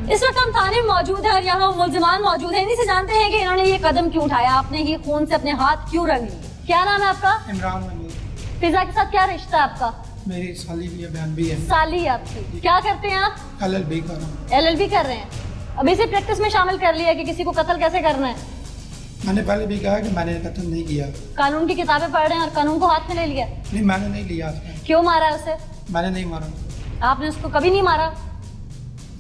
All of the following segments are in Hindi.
इस वक्त हम थाने में मौजूद है और यहाँ मुल्जिमान मौजूद है। इन्हीं से जानते हैं कि इन्होंने ये कदम क्यों उठाया, आपने ये खून से अपने हाथ क्यों रंग लिए। क्या नाम है आपका? इमरान। फिजा के साथ क्या रिश्ता है आपका? मेरी साली भी है, बहन भी है। साली है आपकी। क्या करते हैं आप? LLB कर रहा हूँ। LLB कर रहे हैं। अभी से प्रैक्टिस में शामिल कर लिया कि किसी को कत्ल कैसे करना है। मैंने पहले भी कहा कि मैंने कत्ल नहीं किया। कानून की किताबें पढ़ रहे हैं और कानून को हाथ में ले लिया। नहीं, मैंने नहीं लिया उसमें। क्यों मारा है उसे? मैंने नहीं मारा। आपने उसको कभी नहीं मारा?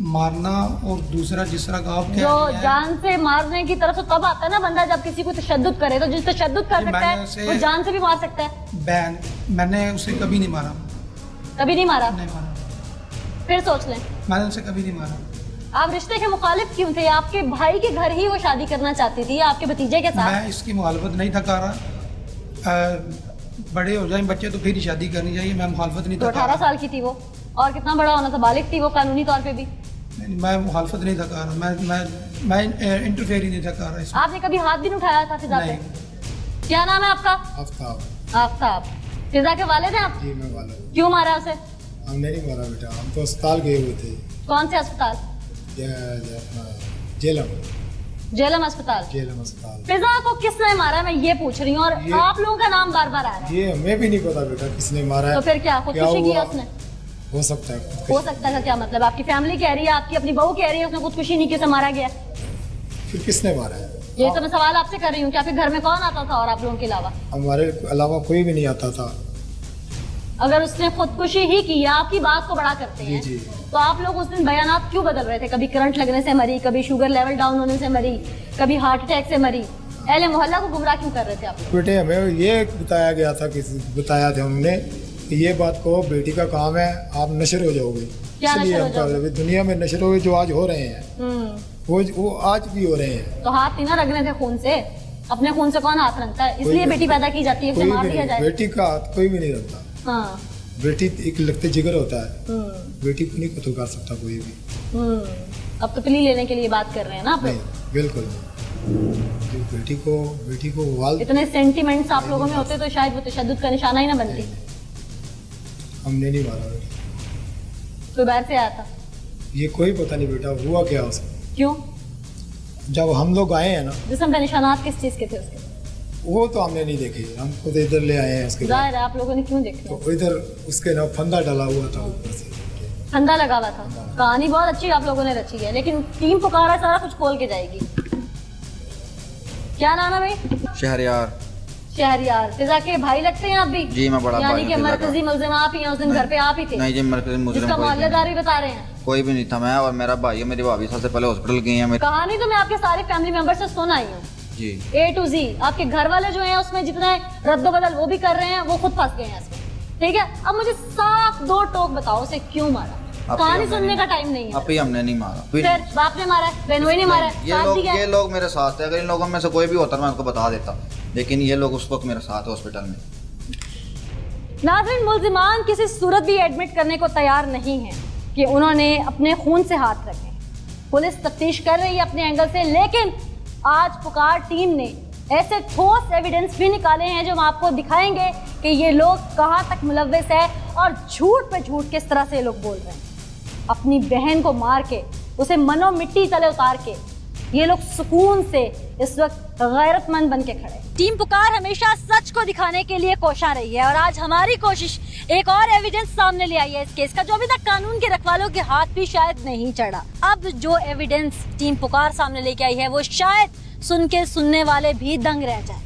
मारना और दूसरा जिस तरह का आप कह जो रहे हैं, जान से मारने की तरफ से तब आता है ना बंदा जब किसी को तशद्दुद करे। तो जिस तशद्दुद कर सकता है वो जान से भी मार सकता है। बहन, मैंने उसे कभी नहीं मारा। कभी नहीं मारा? नहीं मारा। फिर सोच लें। मैंने उसे कभी नहीं मारा। आप रिश्ते के मुखालिफ क्यों थे? आपके भाई के घर ही वो शादी करना चाहती थी आपके भतीजे के साथ। मैं इसकी मुखालफत नहीं था कर रहा। बड़े हो जाए बच्चे तो फिर ही शादी करनी चाहिए। मैं मुखालफत नहीं था। 18 साल की थी वो, और कितना बड़ा होना था, बालिग थी वो कानूनी तौर पे भी। मैं मुखालफत नहीं था कर रहा। मैं इंटरफेयर ही नहीं था कर रहा। आपने कभी हाथ भी नहीं उठाया था फिजा पे? क्या नाम है आपका? आफ्ताब। आफ्ताब। फिजा के वालिद हैं आप? जी मैं वाला। क्यों मारा उसे? हमने नहीं मारा बेटा, हम तो अस्पताल गए हुए थे। कौन से अस्पताल? जेलम। जेलम अस्पताल। जेलम अस्पताल। फिजा को किसने मारा मैं ये पूछ रही हूँ, और आप लोगों का नाम बार बार आ रहा है। ये हमें भी नहीं पता बेटा किसने मारा है। तो फिर क्या खुदकुशी की है उसने? हो सकता है। हो सकता है क्या मतलब? आपकी फैमिली कह रही है, आपकी अपनी बहू कह रही है उसने खुदकुशी नहीं की, उसे मारा गया। फिर किसने मारा है? ये तो मैं सवाल आपसे कर रही हूँ कि आपके घर में कौन आता था और आप लोगों के अलावा? हमारे अलावा कोई भी नहीं आता था। अगर उसने खुदकुशी ही की है, आपकी बात को बड़ा करते हैं, जी। तो आप लोग उस दिन बयानात क्यों बदल रहे थे? कभी करंट लगने से मरी, कभी शुगर लेवल डाउन होने से मरी, कभी हार्ट अटैक से मरी। अहले मोहल्ला को गुमराह क्यों कर रहे थे आप लोग? बेटे हमें ये बताया गया था, बताया था हमने कि ये बात को बेटी का काम है, आप नशर हो जाओगे। क्या नशर हो जाओगे? दुनिया में नशर हो जो आज हो रहे हैं वो आज भी हो रहे हैं। तो हाथ नहीं ना रगने थे खून से? अपने खून से कौन हाथ रखता है? इसलिए बेटी पैदा की जाती है, उसे मार दिया जाए। बेटी का हाथ कोई भी नहीं रखता। हाँ। बेटी एक लगते जिगर होता है, बेटी को नहीं कत्ल कर सकता कोई भी। अब तो प्ली लेने के लिए बात कर रहे हैं ना आप? नहीं, बिल्कुल नहीं। बेटी को वाल इतने सेंटिमेंट्स आप लोगों में होते तो शायद वो तशद्दुद का निशाना ही ना बनती। हमने नहीं मारा बेटा। कोई बाहर से आया था? ये कोई पता नहीं बेटा हुआ क्या उसको। क्यों? जब हम लोग आए हैं ना, जिस्म पे निशानात किस चीज के थे उसके? वो तो हमने नहीं देखे, हम खुद इधर ले आए हैं उसके। जाहिर है आप लोगों ने क्यों देखे? तो इधर उसके ना फंदा डाला हुआ था ऊपर से। फंदा लगा हुआ था। कहानी बहुत अच्छी आप लोगों ने रची है, लेकिन टीम पुकारा सारा कुछ खोल के जाएगी। क्या नाम है भाई? शहरयार। शहरयार। फिजा के भाई लगते हैं आप भी? जी मैं बड़ा यानी कि मरकजी मुल्जिम आप ही हैं, उस दिन घर पे आप ही थे? नहीं जी, मरकजी मुल्जिम जिसका मोहल्लेदार भी बता रहे हैं। कोई भी नहीं था, मैं और मेरा भाई है। मेरी भाभी सबसे पहले हॉस्पिटल गई है। कहानी तो मैं आपके सारे फैमिली मेंबर से सुन आई हूँ जी, A to Z। आपके घर वाले जो हैं उसमें जितने रद्दोबदल वो भी कर रहे हैं, वो खुद फंस गए हैं इसमें। ठीक है, अब मुझे साफ दो टोक बताओ उसे क्यों मारा? कहानी सुनने का टाइम नहीं है। अभी हमने नहीं मारा। फिर बाप ने मारा है, बहनोई ने मारा है, ये लोग मेरे साथ थे। अगर इन लोगों में से कोई भी होता मैं उनको बता देता, लेकिन ये लोग उस वक्त मेरे साथ है हॉस्पिटल में। नाज़रीन, मुल्जिमान किसी सूरत भी एडमिट करने को तैयार नहीं है कि उन्होंने अपने खून से हाथ रखे। पुलिस तफ्तीश कर रही है अपने एंगल से, लेकिन आज पुकार टीम ने ऐसे ठोस एविडेंस भी निकाले हैं जो हम आपको दिखाएंगे कि ये लोग कहाँ तक मुलव्वस है और झूठ पे झूठ किस तरह से ये लोग बोल रहे हैं। अपनी बहन को मार के, उसे मनो मिट्टी तले उतार के ये लोग सुकून से इस वक्त गैरतमंद बन के खड़े। टीम पुकार हमेशा सच को दिखाने के लिए कोशा रही है, और आज हमारी कोशिश एक और एविडेंस सामने ले आई है इस केस का, जो अभी तक कानून के रखवालों के हाथ भी शायद नहीं चढ़ा। अब जो एविडेंस टीम पुकार सामने लेके आई है वो शायद सुन के सुनने वाले भी दंग रह जाए।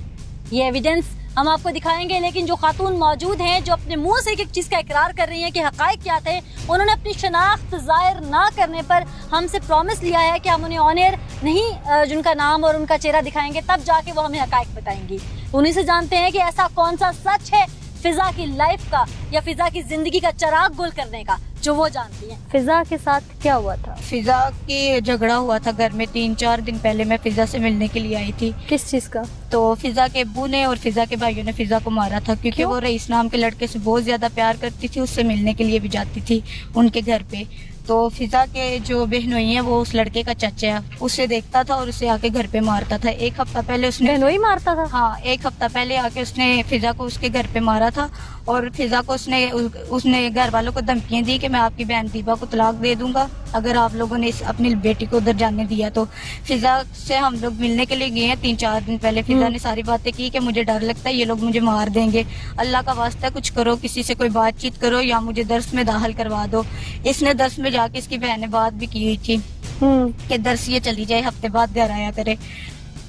ये एविडेंस हम आपको दिखाएंगे, लेकिन जो खातून मौजूद हैं जो अपने मुंह से एक चीज का इकरार कर रही हैं कि हकायक क्या थे, उन्होंने अपनी शनाख्त जाहिर ना करने पर हमसे प्रॉमिस लिया है कि हम उन्हें ऑन एयर नहीं जिनका नाम और उनका चेहरा दिखाएंगे, तब जाके वो हमें हकायक बताएंगी। उन्हीं से जानते हैं कि ऐसा कौन सा सच है फिजा की लाइफ का या फिजा की जिंदगी का चिराग गुल करने का, जो वो जानती हैं। फिजा के साथ क्या हुआ था? फिजा की झगड़ा हुआ था घर में। 3-4 दिन पहले मैं फिजा से मिलने के लिए आई थी। किस चीज का? तो फिजा के अब्बू ने और फिजा के भाइयों ने फिजा को मारा था, क्योंकि वो रईस नाम के लड़के से बहुत ज्यादा प्यार करती थी, उससे मिलने के लिए भी जाती थी उनके घर पे। तो फिजा के जो बहनोई है वो उस लड़के का चचा है, उसे देखता था और उसे आके घर पे मारता था। एक हफ्ता पहले उसने बहनोई मारता था? हाँ, एक हफ्ता पहले आके उसने फिजा को उसके घर पे मारा था और फिजा को उसने घर वालों को धमकियां दी कि मैं आपकी बहन दीबा को तलाक दे दूंगा अगर आप लोगों ने अपनी बेटी को उधर जाने दिया तो। फिजा से हम लोग मिलने के लिए गए हैं 3-4 दिन पहले। फिजा ने सारी बातें की कि मुझे डर लगता है ये लोग मुझे मार देंगे, अल्लाह का वास्ता कुछ करो, किसी से कोई बातचीत करो या मुझे दर्स में दाखिल करवा दो। इसने दर्स में जाके इसकी बहन ने बात भी की हुई थी कि दर्स ये चली जाए, हफ्ते बाद घर आया करे।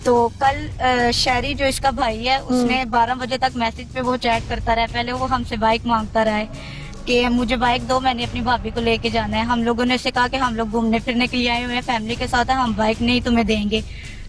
तो कल शहरी जो इसका भाई है उसने 12 बजे तक मैसेज पे वो चैट करता रहा। पहले वो हमसे बाइक मांगता रहा है कि मुझे बाइक दो, मैंने अपनी भाभी को लेके जाना है। हम लोगों ने उसे कहा कि हम लोग घूमने फिरने के लिए आए हुए हैं, फैमिली के साथ है, हम बाइक नहीं तुम्हें देंगे।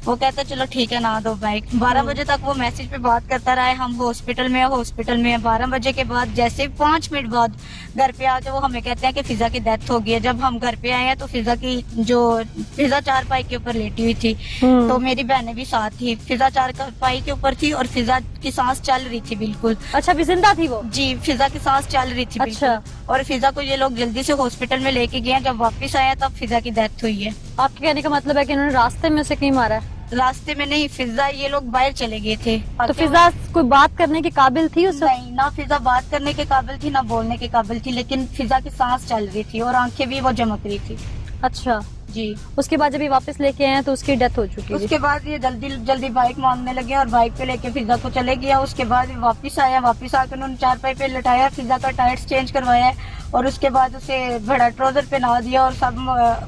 वो कहता चलो ठीक है ना दो बाइक। 12 बजे तक वो मैसेज पे बात करता रहा है, हम हॉस्पिटल में है। 12 बजे के बाद जैसे 5 मिनट बाद घर पे आके वो हमें कहते हैं कि फिजा की डेथ हो गई है। जब हम घर पे आए हैं तो फिजा चारपाई के ऊपर लेटी हुई थी, तो मेरी बहनें भी साथ थी। फिजा चारपाई के ऊपर थी और फिजा की सांस चल रही थी बिल्कुल। अच्छा, भी जिंदा थी वो? जी, फिजा की सांस चल रही थी बिल्कुल। अच्छा। और फिजा को ये लोग जल्दी से हॉस्पिटल में लेके गए। जब वापस आया तब फिजा की डेथ हुई है। आपके कहने का मतलब है कि इन्होंने रास्ते में उसे कहीं मारा है? रास्ते में नहीं, फिजा ये लोग बाहर चले गए थे। तो फिजा कोई बात करने के काबिल थी उस वक्त? नहीं, ना फिजा बात करने के काबिल थी ना बोलने के काबिल थी, लेकिन फिजा की सांस चल रही थी और आंखें भी वो चमक रही थी। अच्छा जी। उसके बाद जब ये वापस लेके आए तो उसकी डेथ हो चुकी है। उसके बाद ये जल्दी बाइक मांगने लगे और बाइक पे लेके फिजा को चले गया। उसके बाद वापस आया, वापस आकर उन्होंने चारपाई पे लटाया, फिजा का टायर्स चेंज करवाया और उसके बाद उसे बड़ा ट्राउजर पहना दिया और सब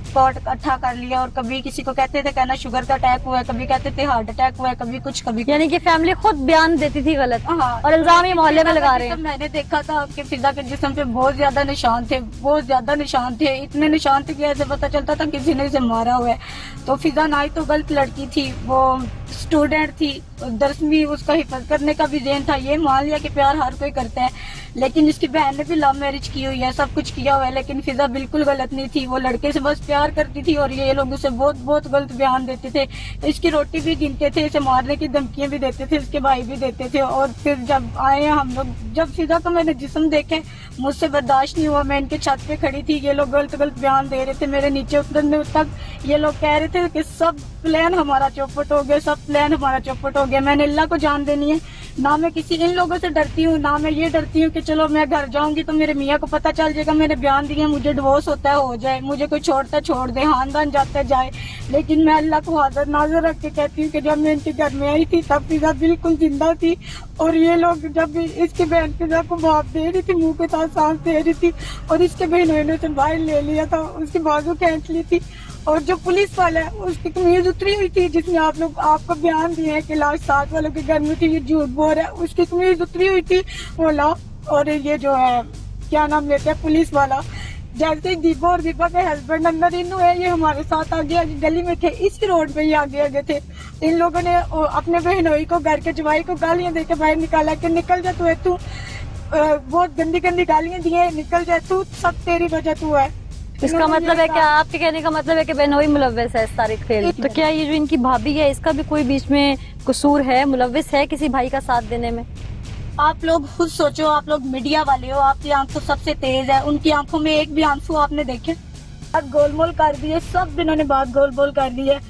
कोट इकट्ठा कर लिया। और कभी किसी को कहते थे कहना शुगर का अटैक हुआ है, कभी कहते थे हार्ट अटैक हुआ है, कभी कुछ कभी। यानी कि फैमिली खुद बयान देती थी गलत। हाँ, और इल्जाम ये मोहल्ले में लगा रहे हैं। मैंने देखा था कि फिजा के जिस्म पे बहुत ज्यादा निशान थे, इतने निशान थे कि ऐसे पता चलता था किसी ने इसे मारा हुआ है। तो फिजा ना ही तो गलत लड़की थी, वो स्टूडेंट थी, दर्स भी उसका हिफाजत करने का भी ज़हन था। ये मान लिया कि प्यार हर कोई करता है, लेकिन इसकी बहन ने भी लव मैरिज की हुई है, सब कुछ किया हुआ है, लेकिन फिजा बिल्कुल गलत नहीं थी। वो लड़के से बस प्यार करती थी और ये लोग उसे बहुत गलत बयान देते थे। इसकी रोटी भी गिनते थे, इसे मारने की धमकियां भी देते थे, इसके भाई भी देते थे। और फिर जब आए हम लोग, जब फिजा को मैंने जिस्म देखे मुझसे बर्दाश्त नहीं हुआ। मैं इनके छत पे खड़ी थी, ये लोग गलत बयान दे रहे थे। मेरे नीचे उतरने तक ये लोग कह रहे थे कि सब प्लान हमारा चौपट हो गया, सब प्लान हमारा चौपट हो गया। मैंने अल्लाह को जान देनी है, ना मैं किसी इन लोगों से डरती हूँ, ना मैं ये डरती हूँ कि चलो मैं घर जाऊंगी तो मेरे मियाँ को पता चल जाएगा मैंने बयान दिया, मुझे डिवोर्स होता है हो जाए, मुझे कोई छोड़ता छोड़ दे, खानदान जाता जाए। लेकिन मैं अल्लाह को हाजिर नाज़र रख के कहती हूँ कि जब मैं इनके घर में आई थी तब फिजा बिल्कुल जिंदा थी। और ये लोग जब इसकी बहन फिजा को भाप दे रही थी, मुंह के साथ सांस दे रही थी और इसके बहनों ने उसे बाहर ले लिया था, उसकी बाजू खींच ली थी। और जो पुलिस वाला है उसकी कमीज उतरी हुई थी, जिसमें आप लोग आपको बयान दिए हैं कि लाश 7 वालों के घर में थी, ये झूठ बोल रहा है, उसकी कमीज उतरी हुई थी वो ला। और ये जो है क्या नाम लेते हैं पुलिस वाला, जैसे ही दीपा और दीपा के हस्बैंड अंदर इनू है, ये हमारे साथ आगे गली में थे, इसी रोड पे ही आगे थे। इन लोगों ने अपने बहनोई को, घर के जवाई को गालियां देके बाहर निकाला कि निकल जा तू बहुत गंदी गालियां दी है, निकल जा तू, सब तेरी वजह तू है। इसका मतलब है क्या, आपके कहने का मतलब है कि बहनोई मुलव्विस है इस सारे खेल? तो क्या ये जो इनकी भाभी है इसका भी कोई बीच में कसूर है, मुलव्विस है किसी भाई का साथ देने में? आप लोग खुद सोचो, आप लोग मीडिया वाले हो, आपकी आंखों सबसे तेज है, उनकी आंखों में एक भी आंसू आपने देखे? अब गोलमोल कर दिए, सब इन्होंने बात गोलमोल कर दी है।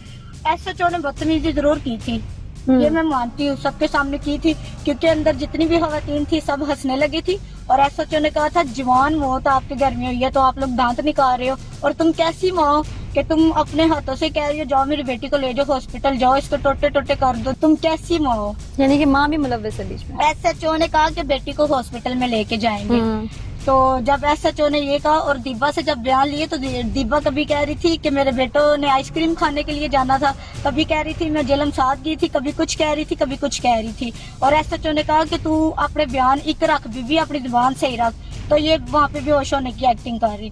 SHO ने बदतमीजी जरूर की थी, ये मैं मानती हूँ, सबके सामने की थी, क्योंकि अंदर जितनी भी खवातीन थी सब हंसने लगी थी। और SHO ने कहा था जवान मौत आपके घर में हुई है तो आप लोग दांत निकाल रहे हो, और तुम कैसी माँ हो कि तुम अपने हाथों से कह रही हो जाओ मेरी बेटी को ले जाओ हॉस्पिटल, जाओ इसको टोटे टोटे कर दो, तुम कैसी माँ हो? यानी कि माँ भी मुलव्विस है बीच में। SHO ने कहा कि बेटी को हॉस्पिटल में लेके जाएंगे। तो जब SHO ने ये कहा और दीबा से जब बयान लिए तो दीबा कभी कह रही थी कि मेरे बेटों ने आइसक्रीम खाने के लिए जाना था, कभी कह रही थी मैं जेलम साथ गई थी, कभी कुछ कह रही थी, कभी कुछ कह रही थी। और SHO ने कहा कि तू अपने बयान एक रख, बीबी अपनी जुबान सही रख। तो ये वहाँ पे बेहोश होने की एक्टिंग कर रही थी।